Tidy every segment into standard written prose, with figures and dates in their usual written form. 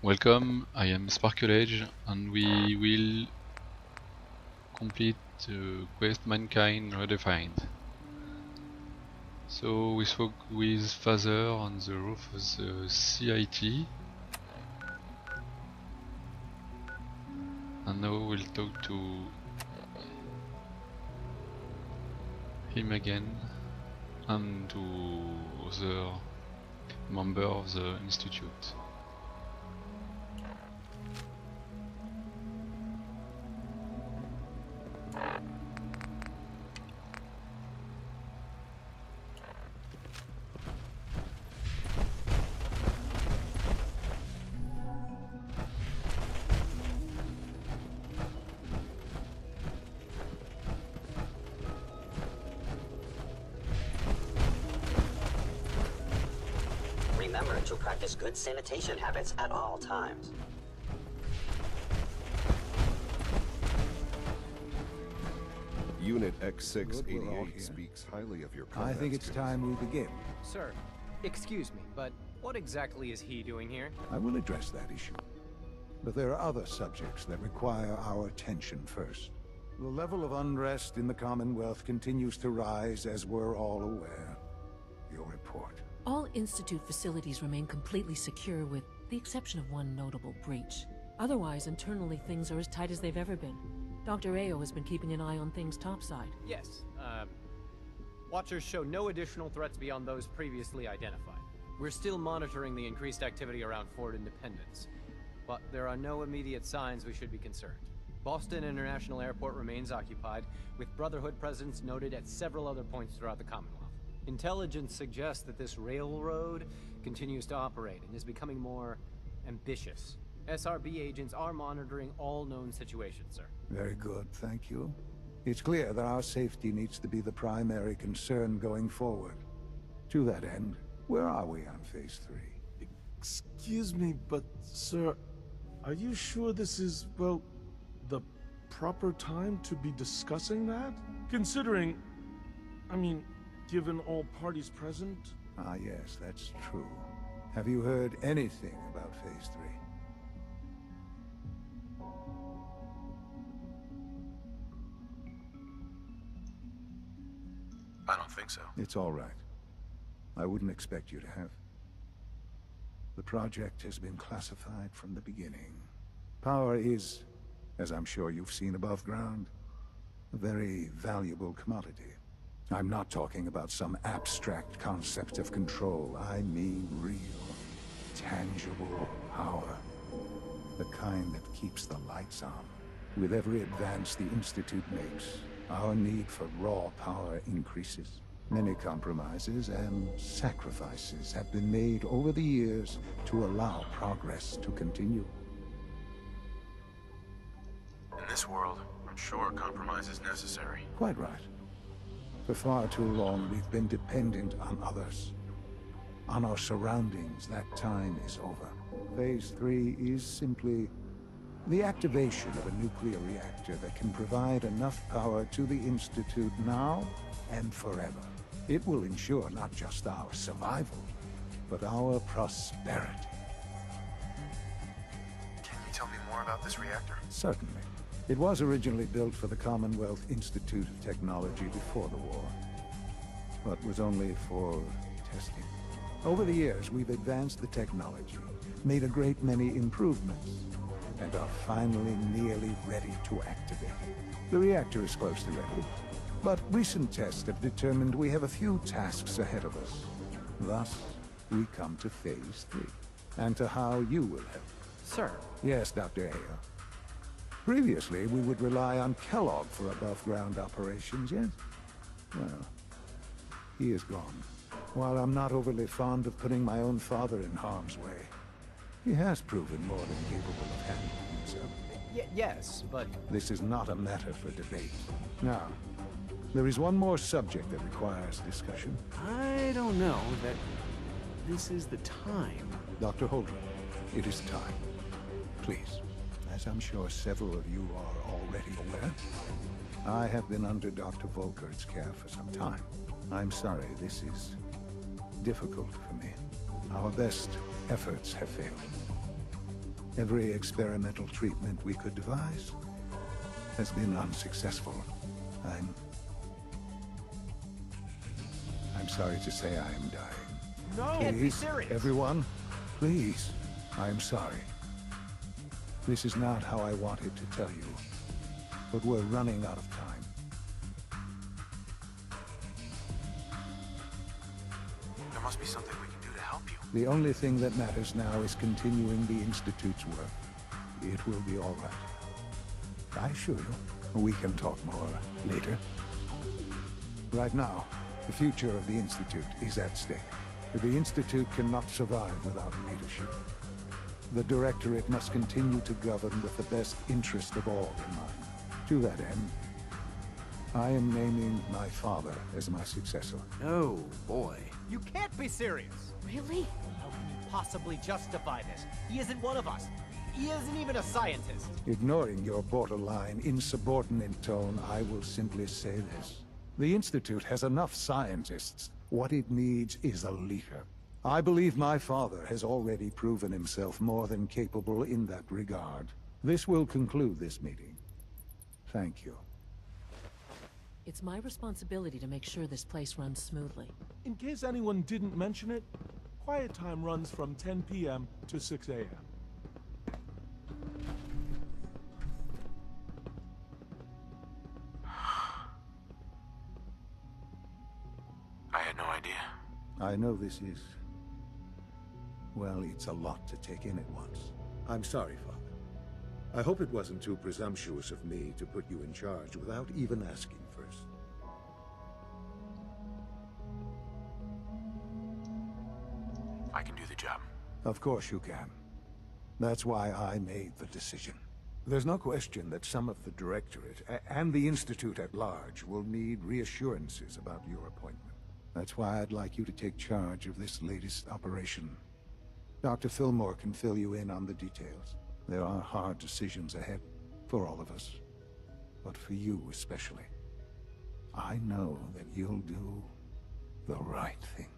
Welcome, I am SparkleEdge and we will complete the quest Mankind Redefined. So we spoke with Father on the roof of the CIT and now we'll talk to him again and to other member of the institute. Remember to practice good sanitation habits at all times. Unit X688 speaks highly of your I think it's time we begin. Sir, excuse me, but what exactly is he doing here? I will address that issue. But there are other subjects that require our attention first. The level of unrest in the Commonwealth continues to rise, as we're all aware. Your report. All Institute facilities remain completely secure with the exception of one notable breach. Otherwise, internally things are as tight as they've ever been. Dr. Ao has been keeping an eye on things topside. Yes, Watchers show no additional threats beyond those previously identified. We're still monitoring the increased activity around Fort Independence, but there are no immediate signs we should be concerned. Boston International Airport remains occupied, with Brotherhood presence noted at several other points throughout the Commonwealth. Intelligence suggests that this railroad continues to operate and is becoming more ambitious. SRB agents are monitoring all known situations, sir. Very good, thank you. It's clear that our safety needs to be the primary concern going forward. To that end, where are we on Phase 3? Excuse me, but sir, are you sure this is, well, the proper time to be discussing that? Considering, given all parties present? Ah, yes, that's true. Have you heard anything about Phase 3? I don't think so. It's all right. I wouldn't expect you to have. The project has been classified from the beginning. Power is, as I'm sure you've seen above ground, a very valuable commodity. I'm not talking about some abstract concept of control. I mean real, tangible power. The kind that keeps the lights on. With every advance the Institute makes, our need for raw power increases. Many compromises and sacrifices have been made over the years to allow progress to continue. In this world, I'm sure compromise is necessary. Quite right. For far too long, we've been dependent on others. On our surroundings, that time is over. Phase 3 is simply the activation of a nuclear reactor that can provide enough power to the Institute now and forever. It will ensure not just our survival, but our prosperity. Can you tell me more about this reactor? Certainly. It was originally built for the Commonwealth Institute of Technology before the war, but was only for testing. Over the years, we've advanced the technology, made a great many improvements, and are finally nearly ready to activate. The reactor is close to ready, but recent tests have determined we have a few tasks ahead of us. Thus, we come to Phase 3, and to how you will help. Sir. Yes, Dr. Ao. Previously, we would rely on Kellogg for above-ground operations, yes? Well, he is gone. While I'm not overly fond of putting my own father in harm's way, he has proven more than capable of handling himself. Yes, but... This is not a matter for debate. Now, there is one more subject that requires discussion. I don't know that this is the time. Dr. Holdren, it is time. Please, as I'm sure several of you are already aware, I have been under Dr. Volkert's care for some time. I'm sorry, this is difficult for me. Our best efforts have failed. Every experimental treatment we could devise has been unsuccessful. I'm sorry to say I am dying. No! Can't be Please, serious. everyone, please, I am sorry. This is not how I wanted to tell you, but we're running out of time. There must be something we can do to help you. The only thing that matters now is continuing the Institute's work. It will be all right. I assure you, we can talk more later. Right now, the future of the Institute is at stake. The Institute cannot survive without leadership. The Directorate must continue to govern with the best interest of all in mind. To that end, I am naming my father as my successor. Oh, boy. You can't be serious! Really? How can you possibly justify this? He isn't one of us. He isn't even a scientist. Ignoring your borderline, insubordinate tone, I will simply say this. The Institute has enough scientists. What it needs is a leader. I believe my father has already proven himself more than capable in that regard. This will conclude this meeting. Thank you. It's my responsibility to make sure this place runs smoothly. In case anyone didn't mention it, quiet time runs from 10 p.m. to 6 a.m. I had no idea. I know this is... well, it's a lot to take in at once. I'm sorry, Father. I hope it wasn't too presumptuous of me to put you in charge without even asking first. I can do the job. Of course you can. That's why I made the decision. There's no question that some of the Directorate and the Institute at large will need reassurances about your appointment. That's why I'd like you to take charge of this latest operation. Dr. Fillmore can fill you in on the details. There are hard decisions ahead for all of us, but for you especially. I know that you'll do the right thing.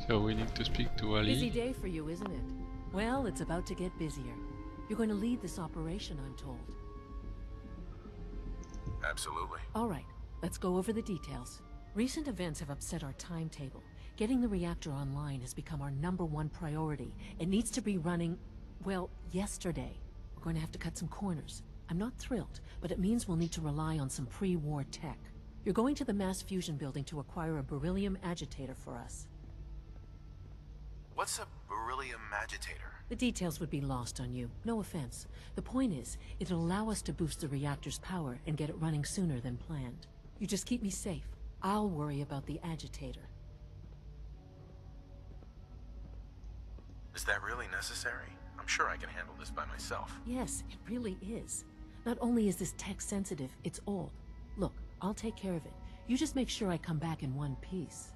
So we need to speak to Busy Ali. day for you, isn't it? Well, it's about to get busier. You're going to lead this operation, I'm told. Absolutely. All right, let's go over the details. Recent events have upset our timetable. Getting the reactor online has become our #1 priority. It needs to be running, well, yesterday. We're going to have to cut some corners. I'm not thrilled, but it means we'll need to rely on some pre-war tech. You're going to the mass fusion building to acquire a beryllium agitator for us. What's a beryllium agitator? The details would be lost on you. No offense. The point is, it'll allow us to boost the reactor's power and get it running sooner than planned. You just keep me safe. I'll worry about the agitator. Is that really necessary? I'm sure I can handle this by myself. Yes, it really is. Not only is this tech sensitive, it's old. Look, I'll take care of it. You just make sure I come back in one piece.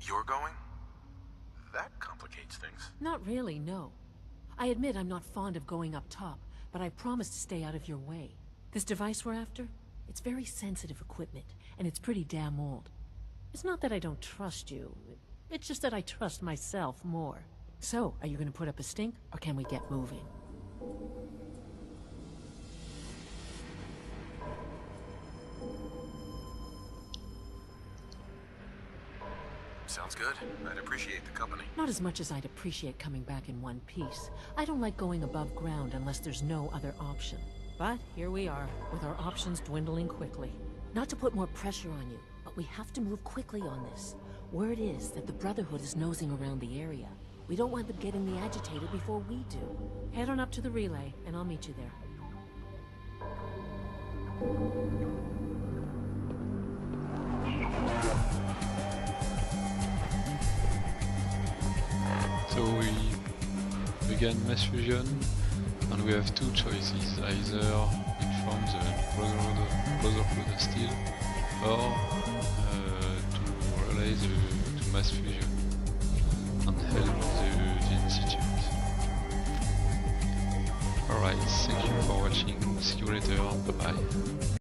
You're going? That complicates things. Not really, no. I admit I'm not fond of going up top, but I promise to stay out of your way. This device we're after? It's very sensitive equipment, and it's pretty damn old. It's not that I don't trust you. It's just that I trust myself more. So, are you going to put up a stink, or can we get moving? Sounds good. I'd appreciate the company. Not as much as I'd appreciate coming back in one piece. I don't like going above ground unless there's no other option. But here we are, with our options dwindling quickly. Not to put more pressure on you, but we have to move quickly on this. Word is that the Brotherhood is nosing around the area. We don't want them getting the agitator before we do. Head on up to the relay, and I'll meet you there. So we began mass fusion, and we have two choices: either inform the Brotherhood of Steel, or to relay to mass fusion and help the Institute. Alright, thank you for watching. See you later. Bye bye.